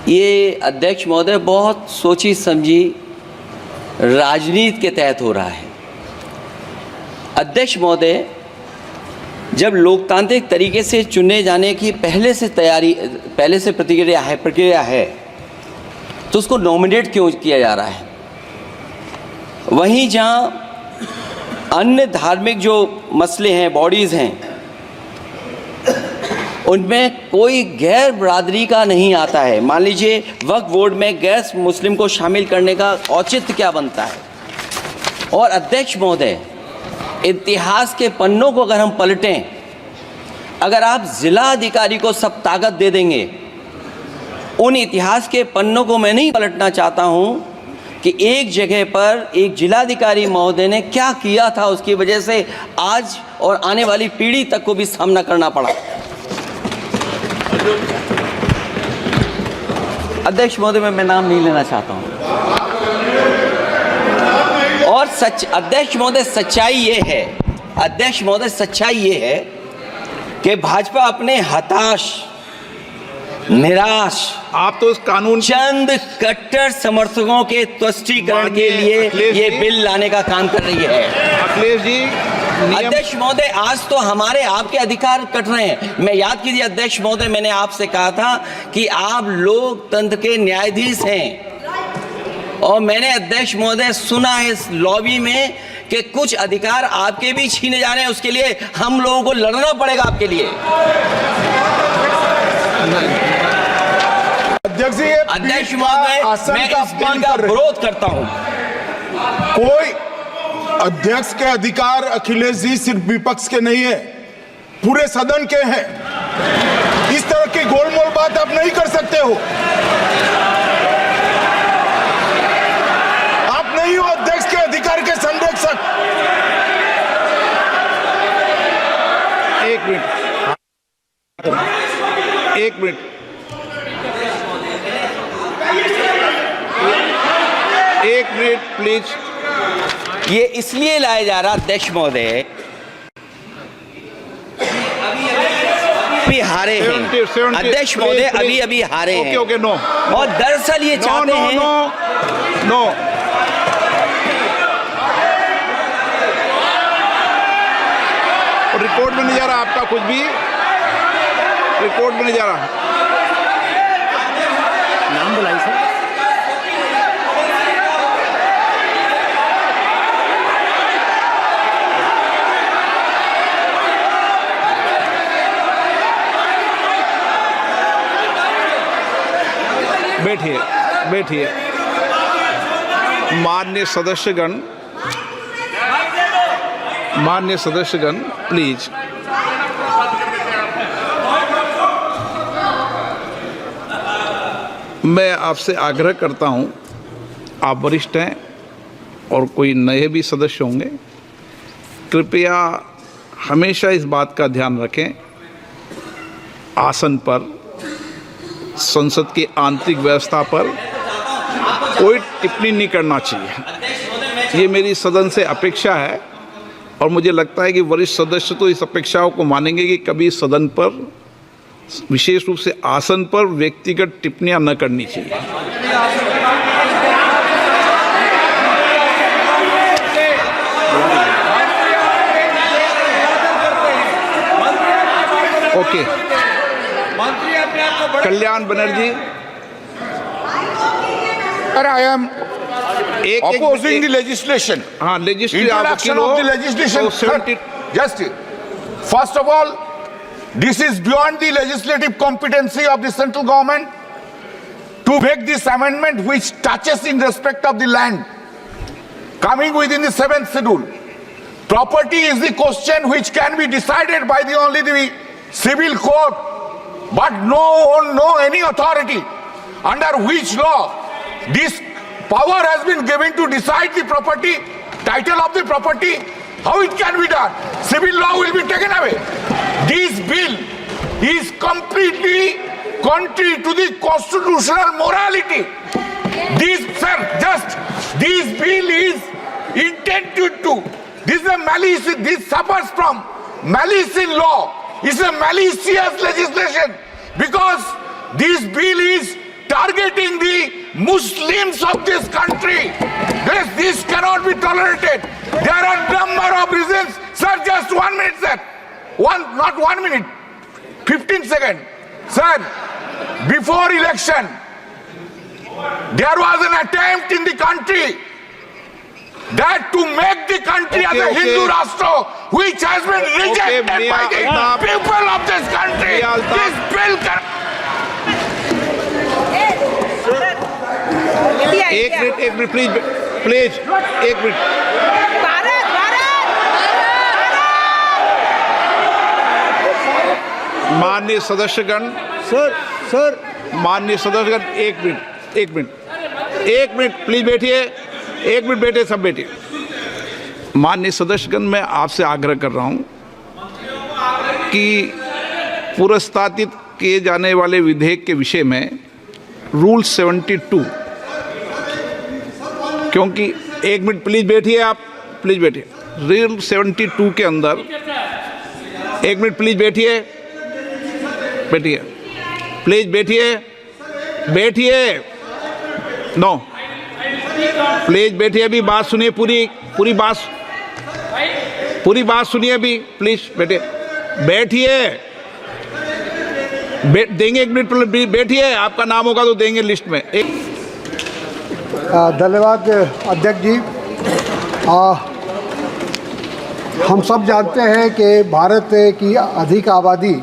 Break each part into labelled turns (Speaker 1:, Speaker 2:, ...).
Speaker 1: ये अध्यक्ष महोदय बहुत सोची समझी राजनीति के तहत हो रहा है। अध्यक्ष महोदय, जब लोकतांत्रिक तरीके से चुने जाने की पहले से प्रक्रिया है तो उसको नॉमिनेट क्यों किया जा रहा है? वहीं जहां अन्य धार्मिक जो मसले हैं, बॉडीज़ हैं, उनमें कोई गैर बरादरी का नहीं आता है। मान लीजिए वक्फ बोर्ड में गैर मुस्लिम को शामिल करने का औचित्य क्या बनता है? और अध्यक्ष महोदय, इतिहास के पन्नों को अगर हम पलटें, अगर आप जिला अधिकारी को सब ताकत दे देंगे, उन इतिहास के पन्नों को मैं नहीं पलटना चाहता हूं कि एक जगह पर एक जिलाधिकारी महोदय ने क्या किया था, उसकी वजह से आज और आने वाली पीढ़ी तक को भी सामना करना पड़ा। अध्यक्ष महोदय, मैं नाम नहीं लेना चाहता हूं। और अध्यक्ष महोदय, सच्चाई ये है कि भाजपा अपने हताश, निराश,
Speaker 2: आप तो इस कानून
Speaker 1: चंद कट्टर समर्थकों के तुष्टीकरण के लिए ये बिल लाने का काम कर रही है।
Speaker 2: अखिलेश जी,
Speaker 1: अध्यक्ष महोदय, आज तो आपके अधिकार कट रहे हैं। मैं याद कीजिए अध्यक्ष महोदय, मैंने आपसे कहा था कि आप लोकतंत्र के न्यायाधीश हैं, और मैंने अध्यक्ष महोदय सुना है इस लॉबी में कि कुछ अधिकार आपके भी छीने जा रहे हैं। उसके लिए हम लोगों को लड़ना पड़ेगा आपके लिए। अध्यक्ष महोदय, मैं इस बिल का विरोध करता हूं।
Speaker 3: कोई अध्यक्ष के अधिकार अखिलेश जी सिर्फ विपक्ष के नहीं है, पूरे सदन के हैं। इस तरह की गोलमोल बात आप नहीं कर सकते हो। आप नहीं हो अध्यक्ष के अधिकार के संरक्षक।
Speaker 2: एक मिनट प्लीज।
Speaker 1: ये इसलिए लाया जा रहा अध्यक्ष महोदय, अभी हारे हैं अध्यक्ष महोदय, अभी हारे हैं।
Speaker 2: नो।
Speaker 1: और दरअसल ये चाहते हैं
Speaker 2: नो। रिकॉर्ड में नहीं जा रहा आपका कुछ भी, रिकॉर्ड में नहीं जा रहा।
Speaker 1: नाम बुलाई सर।
Speaker 2: बैठिए। माननीय सदस्यगण, प्लीज। मैं आपसे आग्रह करता हूं, आप वरिष्ठ हैं और कोई नए भी सदस्य होंगे, कृपया हमेशा इस बात का ध्यान रखें, आसन पर, संसद की आंतरिक व्यवस्था पर कोई टिप्पणी नहीं करना चाहिए। ये मेरी सदन से अपेक्षा है, और मुझे लगता है कि वरिष्ठ सदस्य तो इस अपेक्षाओं को मानेंगे कि कभी सदन पर, विशेष रूप से आसन पर, व्यक्तिगत टिप्पणियां न करनी चाहिए। Okay. Kalyan Banerjee,
Speaker 3: I am opposing the legislation.
Speaker 2: हाँ,
Speaker 3: Introduction of the legislation. Just first of all, this is beyond the legislative competency of the central government to make this amendment which touches in respect of the land coming within the 7th schedule. Property is the question which can be decided by only the civil court, but no any authority under which law this power has been given to decide the property, title of the property, how it can be done. Civil law will be taken away. This bill is completely contrary to the constitutional morality. This bill is intended to, this is a malice, this suffers from malice in law. It's a malicious legislation because this bill is targeting the Muslims of this country. This cannot be tolerated. There are number of reasons. Sir, just 1 minute, sir. Not 1 minute, 15 seconds. Sir, before election, there was an attempt in the country that to make the country as a Hindu Rashtra, which has been rejected by the people of this country. This bill can...
Speaker 2: एक minute please एक minute. माननीय सदस्यगण, sir माननीय सदस्यगण, एक minute please बैठिए, एक minute बैठिए, सब बैठिए। माननीय सदस्यगण, मैं आपसे आग्रह कर रहा हूं कि पुरस्तावित किए जाने वाले विधेयक के विषय में रूल 72, क्योंकि एक मिनट प्लीज बैठिए, आप प्लीज बैठिए। रूल 72 के अंदर, एक मिनट प्लीज बैठिए प्लीज बैठिए, नो प्लीज बैठिए, अभी बात सुनिए, पूरी बात सुनिए अभी, प्लीज बैठिए, देंगे 1 मिनट, बैठिए, आपका नाम होगा तो देंगे लिस्ट में।
Speaker 4: धन्यवाद अध्यक्ष जी। हम सब जानते हैं कि भारत की अधिक आबादी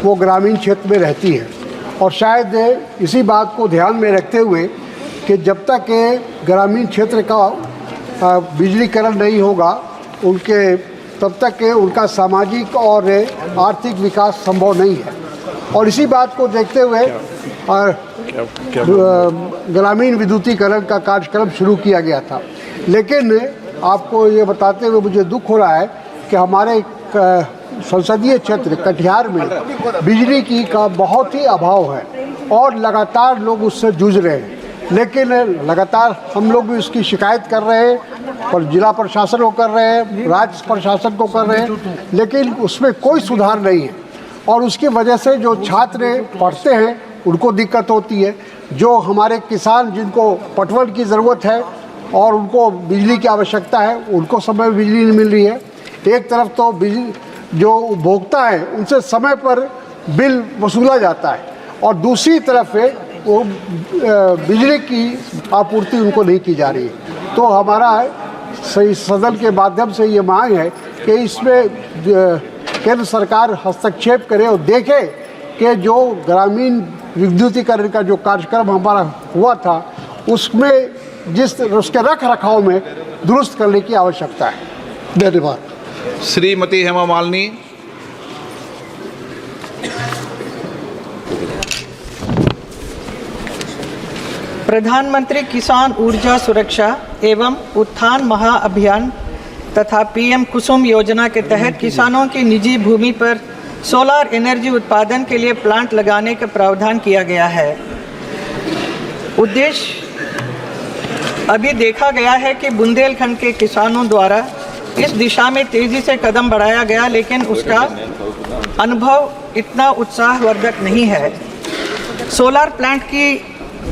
Speaker 4: वो ग्रामीण क्षेत्र में रहती है, और शायद इसी बात को ध्यान में रखते हुए कि जब तक ग्रामीण क्षेत्र का बिजलीकरण नहीं होगा तब तक उनका सामाजिक और आर्थिक विकास संभव नहीं है। और इसी बात को देखते हुए ग्रामीण विद्युतीकरण का कार्यक्रम शुरू किया गया था। लेकिन आपको ये बताते हुए मुझे दुख हो रहा है कि हमारे संसदीय क्षेत्र कटिहार में बिजली की का बहुत ही अभाव है, और लगातार लोग उससे जूझ रहे हैं। लेकिन लगातार हम लोग भी उसकी शिकायत कर रहे हैं, और जिला प्रशासन को कर रहे हैं, राज्य प्रशासन को कर रहे हैं, लेकिन उसमें कोई सुधार नहीं है। और उसकी वजह से जो छात्र पढ़ते हैं उनको दिक्कत होती है, जो हमारे किसान जिनको पटवन की ज़रूरत है और उनको बिजली की आवश्यकता है, उनको समय में बिजली नहीं मिल रही है। एक तरफ तो बिजली जो उपभोक्ता है उनसे समय पर बिल वसूला जाता है, और दूसरी तरफ वो बिजली की आपूर्ति उनको नहीं की जा रही है। तो हमारा सदन के माध्यम से ये मांग है कि इसमें केंद्र सरकार हस्तक्षेप करे और देखे कि जो ग्रामीण विद्युतीकरण का जो कार्यक्रम हमारा हुआ था उसमें उसके रख रखाव में दुरुस्त करने की आवश्यकता है। धन्यवाद।
Speaker 2: श्रीमती हेमा मालिनी।
Speaker 5: प्रधानमंत्री किसान ऊर्जा सुरक्षा एवं उत्थान महाअभियान तथा पीएम कुसुम योजना के तहत किसानों की निजी भूमि पर सोलर एनर्जी उत्पादन के लिए प्लांट लगाने का प्रावधान किया गया है। उद्देश्य अभी देखा गया है कि बुंदेलखंड के किसानों द्वारा इस दिशा में तेज़ी से कदम बढ़ाया गया, लेकिन उसका अनुभव इतना उत्साहवर्धक नहीं है। सोलर प्लांट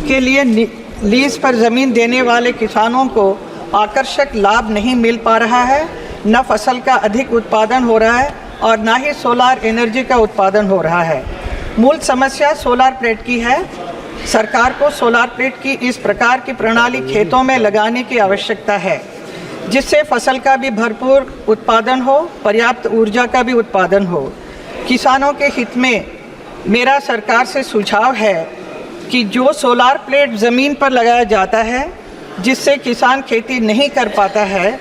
Speaker 5: के लिए लीज पर ज़मीन देने वाले किसानों को आकर्षक लाभ नहीं मिल पा रहा है, न फसल का अधिक उत्पादन हो रहा है और ना ही सोलर एनर्जी का उत्पादन हो रहा है। मूल समस्या सोलर प्लेट की है। सरकार को सोलर प्लेट की इस प्रकार की प्रणाली खेतों में लगाने की आवश्यकता है, जिससे फसल का भी भरपूर उत्पादन हो, पर्याप्त ऊर्जा का भी उत्पादन हो। किसानों के हित में मेरा सरकार से सुझाव है कि जो सोलर प्लेट ज़मीन पर लगाया जाता है, जिससे किसान खेती नहीं कर पाता है,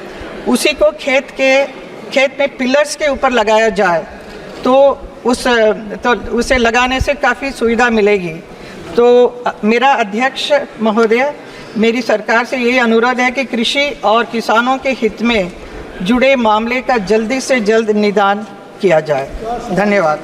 Speaker 5: उसी को खेत में पिलर्स के ऊपर लगाया जाए तो उसे लगाने से काफ़ी सुविधा मिलेगी। तो मेरा अध्यक्ष महोदय, मेरी सरकार से यही अनुरोध है कि कृषि और किसानों के हित में जुड़े मामले का जल्दी से जल्द निदान किया जाए। धन्यवाद।